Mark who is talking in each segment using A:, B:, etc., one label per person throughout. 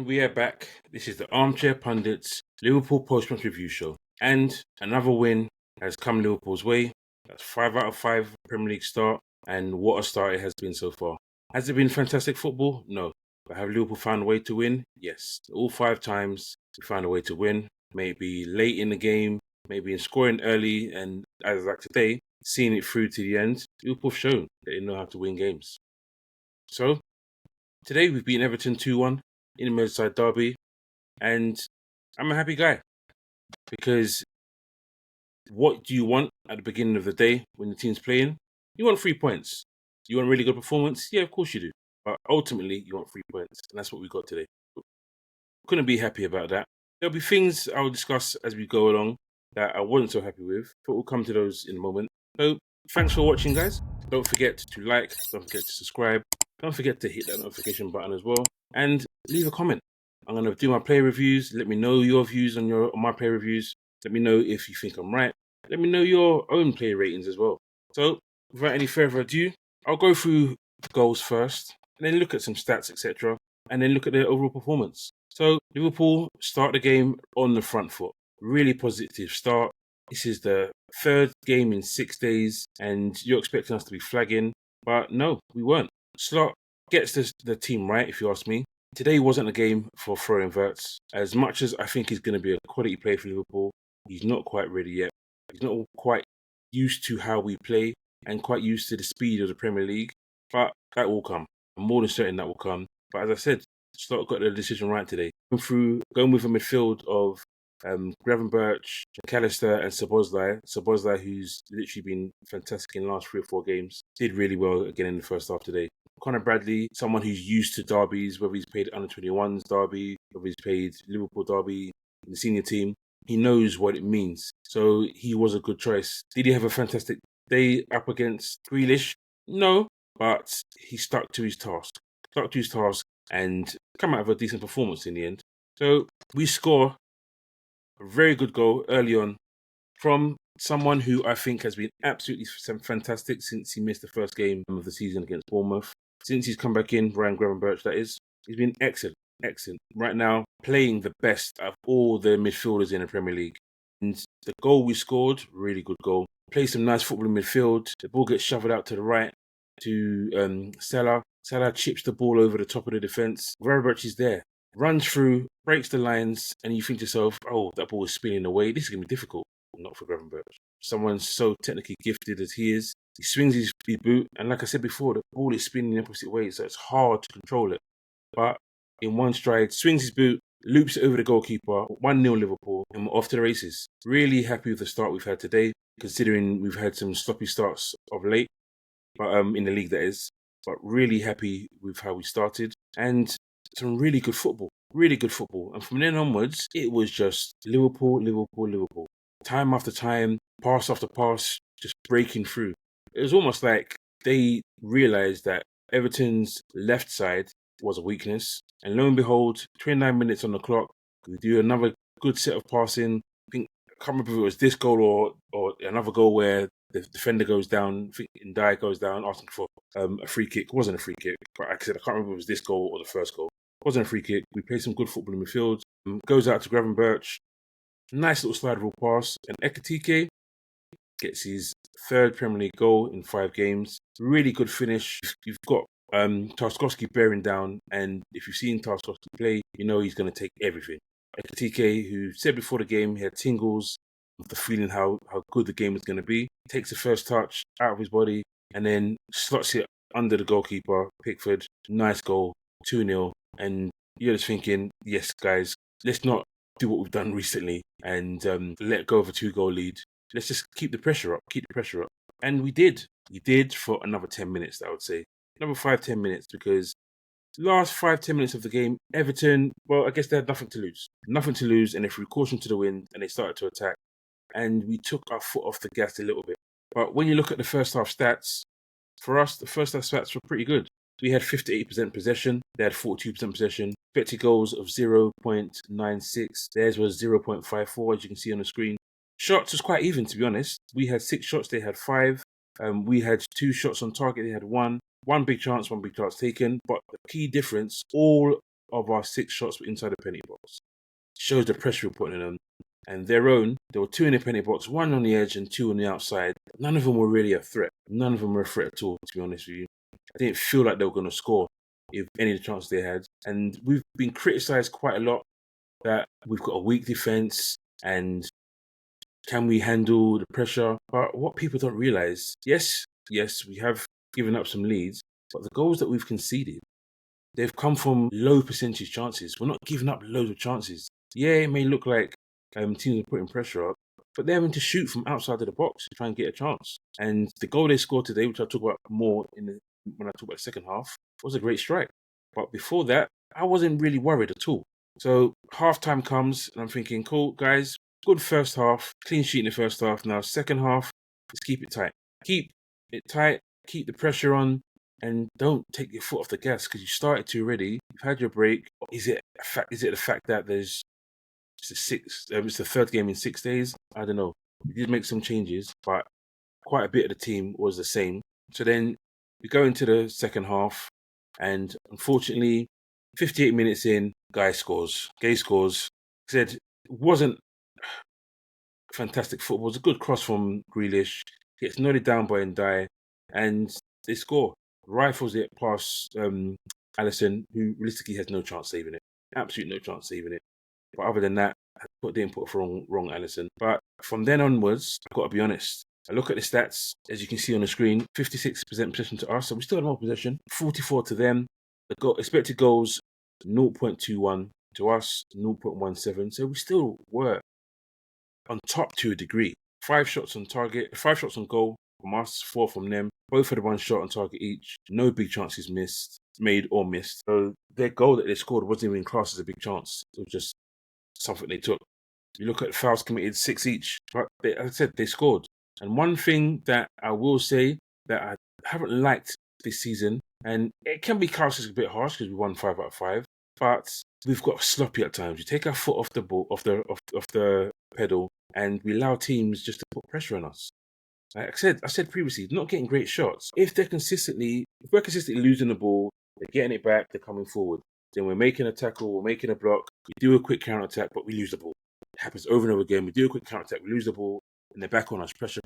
A: And we are back. This is the Armchair Pundits Liverpool post-match review show. And another win has come Liverpool's way. That's 5 out of 5 Premier League start. And what a start it has been so far. Has it been fantastic football? No. But have Liverpool found a way to win? Yes. All 5 times we found a way to win. Maybe late in the game, maybe in scoring early, and as like today, seeing it through to the end. Liverpool have shown that they know how to win games. So, today we've beaten Everton 2-1 in the Merseyside derby, and I'm a happy guy because what do you want at the beginning of the day when the team's playing? You want 3 points. You want really good performance? Yeah, of course you do. But ultimately, you want 3 points, and that's what we got today. Couldn't be happy about that. There'll be things I'll discuss as we go along that I wasn't so happy with, but we'll come to those in a moment. So, thanks for watching, guys. Don't forget to like, don't forget to subscribe, don't forget to hit that notification button as well, and leave a comment. I'm going to do my player reviews. Let me know your views on my player reviews. Let me know if you think I'm right. Let me know your own player ratings as well. So, without any further ado, I'll go through the goals first, and then look at some stats, etc., and then look at their overall performance. So, Liverpool start the game on the front foot. Really positive start. This is the 3rd game in 6 days, and you're expecting us to be flagging, but no, we weren't. Slot gets the team right, if you ask me. Today wasn't a game for throwing verts. As much as I think he's going to be a quality player for Liverpool, he's not quite ready yet. He's not quite used to how we play and quite used to the speed of the Premier League, but that will come. I'm more than certain that will come. But as I said, Slot got the decision right today. Going with a midfield of Gravenberch, Allister and Szoboszlai. Szoboszlai, who's literally been fantastic in the last 3 or 4 games, did really well again in the first half today. Conor Bradley, someone who's used to derbies, whether he's played under-21s derby, whether he's played Liverpool derby in the senior team, he knows what it means. So he was a good choice. Did he have a fantastic day up against Grealish? No, but he stuck to his task. And come out with a decent performance in the end. So we score a very good goal early on from someone who I think has been absolutely fantastic since he missed the first game of the season against Bournemouth. Since he's come back in, Ryan Gravenberch, that is, he's been excellent. Right now, playing the best of all the midfielders in the Premier League. And the goal we scored, really good goal. Play some nice football in midfield. The ball gets shoved out to the right to Salah. Salah chips the ball over the top of the defence. Gravenberch is there. Runs through, breaks the lines, and you think to yourself, oh, that ball is spinning away. This is going to be difficult. Not for Gravenberch. Someone so technically gifted as he is. He swings his boot, and like I said before, the ball is spinning in the opposite way, so it's hard to control it. But in one stride, swings his boot, loops it over the goalkeeper, 1-0 Liverpool, and we're off to the races. Really happy with the start we've had today, considering we've had some sloppy starts of late, but in the league that is. But really happy with how we started, and some really good football. And from then onwards, it was just Liverpool. Time after time, pass after pass, just breaking through. It was almost like they realised that Everton's left side was a weakness. And lo and behold, 29 minutes on the clock, we do another good set of passing. I can't remember if it was this goal or another goal where the defender goes down, I think Ndai goes down, asking for a free kick. It wasn't a free kick, but like I said, I can't remember if it was this goal or the first goal. It wasn't a free kick. We played some good football in midfield. Goes out to Gravenberch. Nice little slidable pass. And Ekitike gets his 3rd Premier League goal in 5 games. Really good finish. You've got Tarkowski bearing down. And if you've seen Tarkowski play, you know he's going to take everything. Ekitike, who said before the game he had tingles of the feeling how good the game was going to be, takes the first touch out of his body and then slots it under the goalkeeper, Pickford. Nice goal, 2-0. And you're just thinking, yes, guys, let's not do what we've done recently and let go of a 2-goal lead. Let's just keep the pressure up. And we did. We did for another 10 minutes, I would say. Another 5-10 minutes, because last 5-10 minutes of the game, Everton, well, I guess they had nothing to lose. And they threw caution to the wind and they started to attack. And we took our foot off the gas a little bit. But when you look at the first half stats, for us, the first half stats were pretty good. We had 58% possession. They had 42% possession. Expected goals of 0.96. Theirs was 0.54, as you can see on the screen. Shots was quite even, to be honest. We had 6 shots. They had 5. We had 2 shots on target. They had 1. One big chance taken. But the key difference, all of our 6 shots were inside the penalty box. Shows the pressure we're putting on them. And their own, there were 2 in the penalty box, 1 on the edge and 2 on the outside. None of them were really a threat. None of them were a threat at all, to be honest with you. I didn't feel like they were going to score if any of the chances they had. And we've been criticised quite a lot that we've got a weak defence and can we handle the pressure? But what people don't realise, yes, we have given up some leads, but the goals that we've conceded, they've come from low percentage chances. We're not giving up loads of chances. Yeah, it may look like teams are putting pressure up, but they're having to shoot from outside of the box to try and get a chance. And the goal they scored today, which I'll talk about more when I talk about the second half, was a great strike. But before that, I wasn't really worried at all. So half-time comes, and I'm thinking, cool, guys, good first half, clean sheet in the first half. Now, second half, let's keep it tight. Keep it tight, keep the pressure on, and don't take your foot off the gas because you started to already. You've had your break. Is it the fact that it's the third game in 6 days? I don't know. We did make some changes, but quite a bit of the team was the same. So then we go into the second half, and unfortunately, 58 minutes in, Gueye scores. Said it wasn't fantastic football. It was a good cross from Grealish. Gets nodded down by Ndiaye, and they score. Rifles it past Alisson, who realistically has no chance saving it. Absolutely no chance saving it. But other than that, I didn't put for wrong Alisson. But from then onwards, I've got to be honest. I look at the stats, as you can see on the screen, 56% possession to us, so we still have more possession, 44 to them. The expected goals, 0.21 to us, 0.17. So we still were on top to a degree. 5 shots on target, 5 shots on goal from us, 4 from them. Both had 1 shot on target each. No big chances made or missed. So their goal that they scored wasn't even classed as a big chance. It was just something they took. You look at the fouls committed, 6 each. But as I said, they scored. And one thing that I will say that I haven't liked this season, and it can be classed as a bit harsh because we won 5 out of 5, but we've got sloppy at times. We take our foot off the ball, off the pedal, and we allow teams just to put pressure on us. Like I said previously, not getting great shots. If we're consistently losing the ball, they're getting it back, they're coming forward. Then we're making a tackle, we're making a block, we do a quick counter attack, but we lose the ball. It happens over and over again. We do a quick counter attack, we lose the ball, and they're back on us, pressure.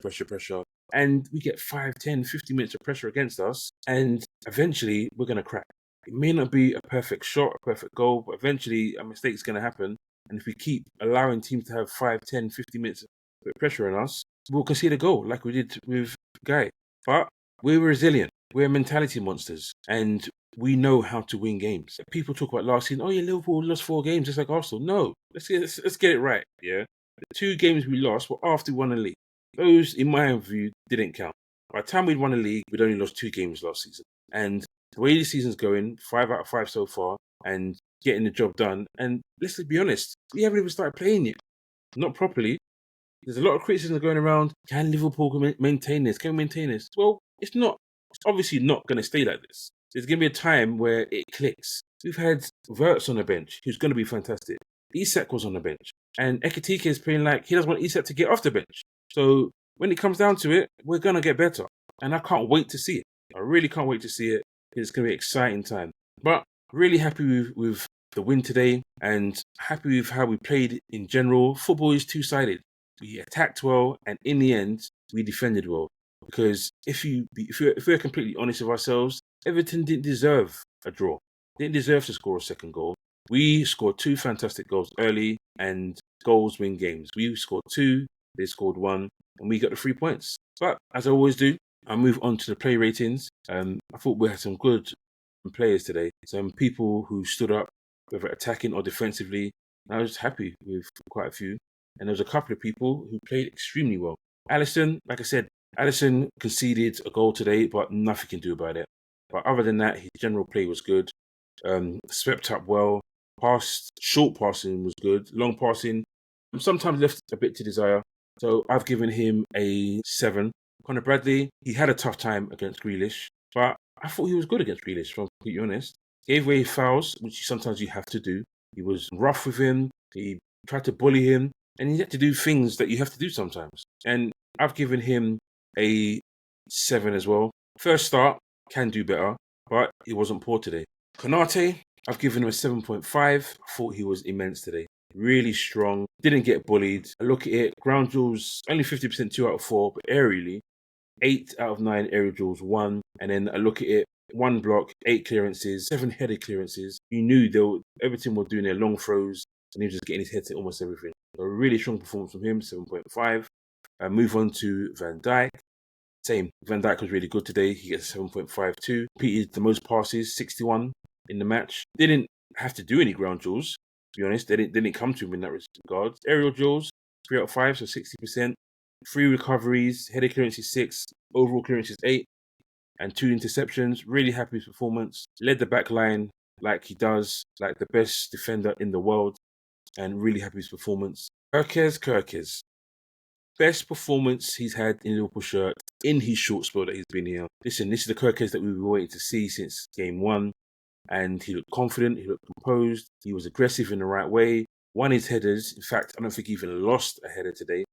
A: And we get 5, 10, 50 minutes of pressure against us, and eventually we're going to crack. It may not be a perfect shot, a perfect goal, but eventually a mistake is going to happen. And if we keep allowing teams to have 5, 10, 50 minutes of pressure on us, we'll concede a goal like we did with Gueye. But we're resilient. We're mentality monsters. And we know how to win games. People talk about last season, Liverpool lost 4 games just like Arsenal. No, let's get it right, yeah? The 2 games we lost were after we won the league. Those, in my view, didn't count. By the time we'd won the league, we'd only lost 2 games last season. And the way the season's going, 5 out of 5 so far, and getting the job done. And let's be honest, we haven't even started playing yet. Not properly. There's a lot of criticism going around. Can Liverpool maintain this? Can we maintain this? Well, it's not. It's obviously not going to stay like this. There's going to be a time where it clicks. We've had Verts on the bench, who's going to be fantastic. Isak was on the bench. And Ekitike is playing like he doesn't want Isak to get off the bench. So when it comes down to it, we're going to get better. And I can't wait to see it. I really can't wait to see it. It's going to be an exciting time. But really happy with the win today and happy with how we played in general. Football is two-sided. We attacked well, and in the end, we defended well. Because if we're completely honest with ourselves, Everton didn't deserve a draw. Didn't deserve to score a second goal. We scored 2 fantastic goals early, and goals win games. We scored 2, they scored 1, and we got the 3 points. But as I always do, I move on to the play ratings. I thought we had some good players today. Some people who stood up, whether attacking or defensively. And I was happy with quite a few. And there was a couple of people who played extremely well. Alisson, like I said, Alisson conceded a goal today, but nothing can do about it. But other than that, his general play was good. Swept up well. Short passing was good. Long passing sometimes left a bit to desire. So I've given him a 7. Conor Bradley, he had a tough time against Grealish, but I thought he was good against Grealish, if I'm completely honest. Gave away fouls, which sometimes you have to do. He was rough with him. He tried to bully him. And he had to do things that you have to do sometimes. And I've given him a 7 as well. First start, can do better, but he wasn't poor today. Konate, I've given him a 7.5. I thought he was immense today. Really strong. Didn't get bullied. I look at it. Ground duels, only 50%, 2 out of 4. But aerially, 8 out of 9 aerial duels, 1. And then I look at it. 1 block, 8 clearances, 7 headed clearances. You knew Everton were doing their long throws and he was just getting his head to almost everything. So a really strong performance from him, 7.5. Move on to Van Dijk. Same. Van Dijk was really good today. He gets a 7.52. Repeated the most passes, 61 in the match. Didn't have to do any ground duels, to be honest. They didn't come to him in that regard. Aerial duels, 3 out of 5, so 60%. 3 recoveries, headed clearances 6, overall clearances 8, and 2 interceptions. Really happy with his performance. Led the back line like he does, like the best defender in the world, and really happy with his performance. Kerkez. Best performance he's had in Liverpool shirt in his short spell that he's been here. Listen, this is the Kerkez that we've been waiting to see since game 1. And he looked confident, he looked composed, he was aggressive in the right way, won his headers. In fact, I don't think he even lost a header today.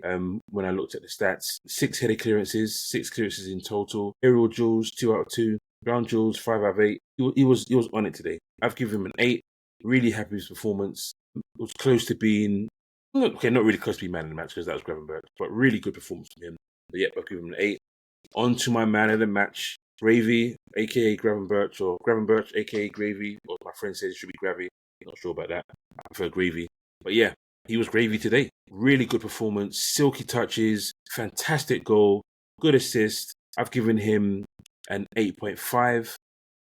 A: When I looked at the stats, 6 header clearances, 6 clearances in total. Aerial duels, 2 out of 2. Ground duels, 5 out of 8. He was on it today. I've given him an 8. Really happy with his performance. It was close to being, okay, not really close to being man of the match because that was Gravenberch, but really good performance from him. But yeah, I've given him an 8. On to my man of the match, Gravy, aka Gravenberch, or Gravenberch, aka Gravy, or my friend says it should be Gravy. Not sure about that. I prefer Gravy. But yeah, he was gravy today. Really good performance, silky touches, fantastic goal, good assist. I've given him an 8.5.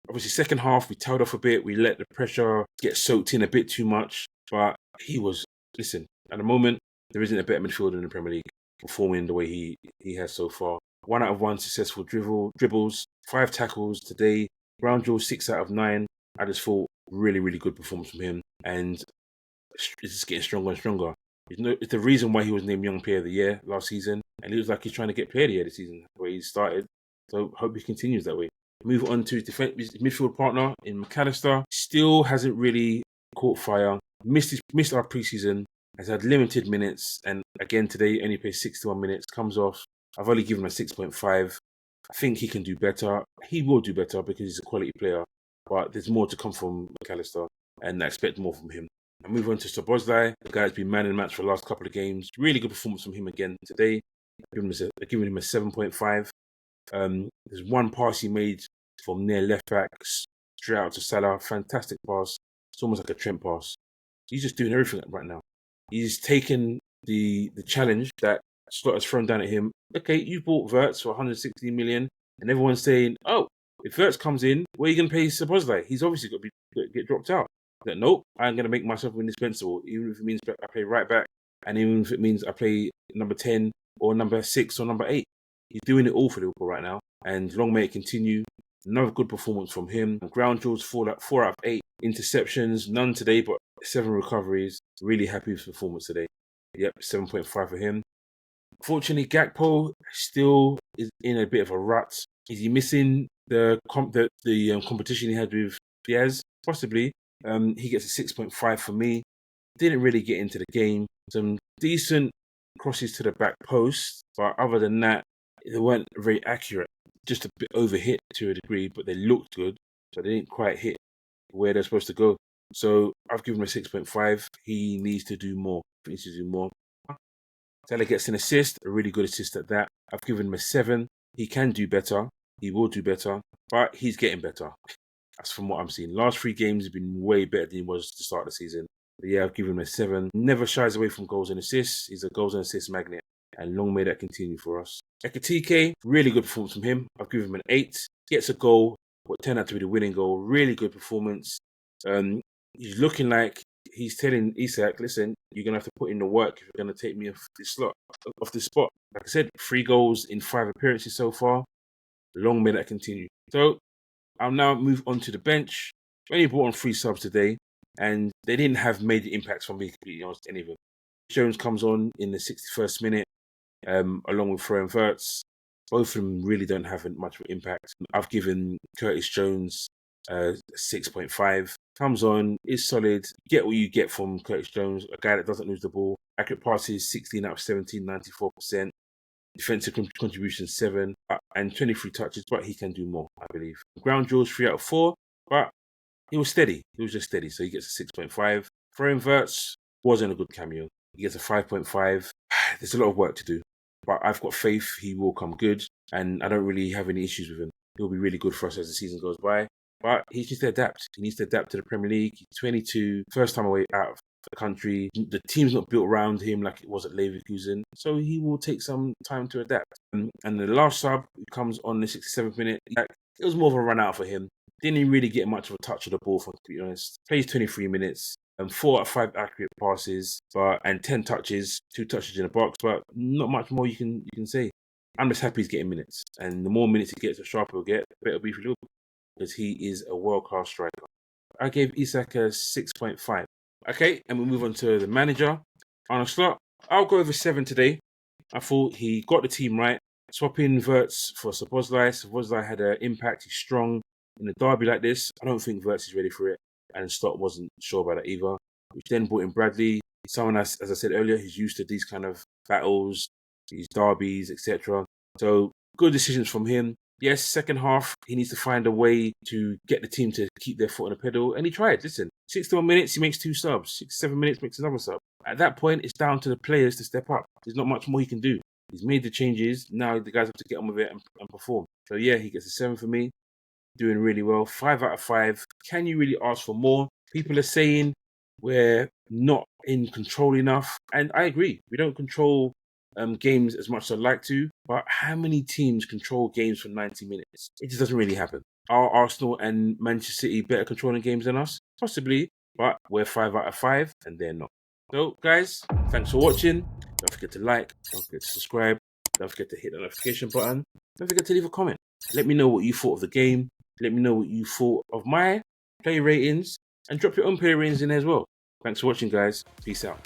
A: Obviously, second half, we tailed off a bit. We let the pressure get soaked in a bit too much. But he was, listen, at the moment, there isn't a better midfielder in the Premier League performing the way he has so far. 1 out of 1 successful dribbles, 5 tackles today, ground duels 6 out of 9. I just thought really, really good performance from him. And it's just getting stronger and stronger. It's the reason why he was named Young Player of the Year last season. And he looks like he's trying to get Player of the Year this season, the way he started. So hope he continues that way. Move on to his midfield partner in McAllister. Still hasn't really caught fire. Missed our preseason. Has had limited minutes. And again today, only plays 61 minutes. Comes off. I've only given him a 6.5. I think he can do better. He will do better because he's a quality player. But there's more to come from McAllister. And I expect more from him. I move on to Szoboszlai. The guy's been man in the match for the last couple of games. Really good performance from him again today. I've given him a 7.5. There's one pass he made from near left back straight out to Salah. Fantastic pass. It's almost like a Trent pass. He's just doing everything right now. He's taken the challenge that Slot has thrown down at him. Okay, you bought Wirtz for 160 million, and everyone's saying, "Oh, if Wirtz comes in, where are you going to pay Szoboszlai? He's obviously got to get dropped out." Like, nope, I'm going to make myself indispensable, even if it means I play right back, and even if it means I play number 10 or number 6 or number 8. He's doing it all for Liverpool right now, and long may it continue. Another good performance from him. Ground duels, 4 out of 8. Interceptions, none today, but 7 recoveries. Really happy with his performance today. Yep, 7.5 for him. Fortunately, Gakpo still is in a bit of a rut. Is he missing the competition he had with Diaz? Possibly. He gets a 6.5 for me. Didn't really get into the game. Some decent crosses to the back post, but other than that, they weren't very accurate. Just a bit overhit to a degree, but they looked good, so they didn't quite hit where they're supposed to go. So I've given him a 6.5. He needs to do more. Salah gets an assist, a really good assist at that. I've given him a 7. He can do better. He will do better, but he's getting better. That's from what I'm seeing. Last 3 games have been way better than he was to start the season. But yeah, I've given him a 7. Never shies away from goals and assists. He's a goals and assists magnet. And long may that continue for us. Ekitike, really good performance from him. I've given him an 8. Gets a goal, what turned out to be the winning goal. Really good performance. He's looking like he's telling Isak, listen, you're going to have to put in the work if you're going to take me off this spot. Like I said, 3 goals in 5 appearances so far. Long may that continue. So I'll now move on to the bench. Only brought on 3 subs today, and they didn't have major impacts for me, to be honest, any of them. Jones comes on in the 61st minute, along with Florian Wirtz. Both of them really don't have much of an impact. I've given Curtis Jones 6.5. Comes on, is solid. Get what you get from Curtis Jones, a guy that doesn't lose the ball. Accurate passes, 16 out of 17, 94%. Defensive contribution 7 and 23 touches, but he can do more, I believe. Ground duels 3 out of 4, but he was steady. He was just steady. So he gets a 6.5. Gravenberch wasn't a good cameo. He gets a 5.5. There's a lot of work to do, but I've got faith he will come good, and I don't really have any issues with him. He'll be really good for us as the season goes by. But he needs to adapt. He needs to adapt to the Premier League. He's 22, first time away out of the country. The team's not built around him like it was at Leverkusen, so he will take some time to adapt. And the last sub comes on the 67th minute. It was more of a run out for him. Didn't really get much of a touch of the ball, to be honest. Plays 23 minutes. 4 out of 5 accurate passes, and 10 touches, 2 touches in the box, but not much more you can say. I'm just happy he's getting minutes, and the more minutes he gets, the sharper he'll get, the better it'll be for Liverpool, because he is a world-class striker. I gave Isak a 6.5. Okay, and we move on to the manager, Arne Slot. I'll go over 7 today. I thought he got the team right. Swapping Wirtz for Szoboszlai. Szoboszlai had an impact. He's strong. In a derby like this, I don't think Wirtz is ready for it. And Slot wasn't sure about that either. Which then brought in Bradley. Someone, as I said earlier, who's used to these kind of battles, these derbies, etc. So good decisions from him. Yes, second half, he needs to find a way to get the team to keep their foot on the pedal. And he tried. Listen, 61 minutes, he makes 2 subs. 67 minutes, makes another sub. At that point, it's down to the players to step up. There's not much more he can do. He's made the changes. Now the guys have to get on with it and perform. So yeah, he gets a 7 for me. Doing really well. 5 out of 5. Can you really ask for more? People are saying we're not in control enough. And I agree. We don't control games as much as I'd like to. But how many teams control games for 90 minutes? It just doesn't really happen. Are Arsenal and Manchester City better controlling games than us? Possibly. But we're 5 out of 5 and they're not. So guys, thanks for watching. Don't forget to like. Don't forget to subscribe. Don't forget to hit the notification button. Don't forget to leave a comment. Let me know what you thought of the game. Let me know what you thought of my play ratings, and drop your own play ratings in there as well. Thanks for watching, guys. Peace out.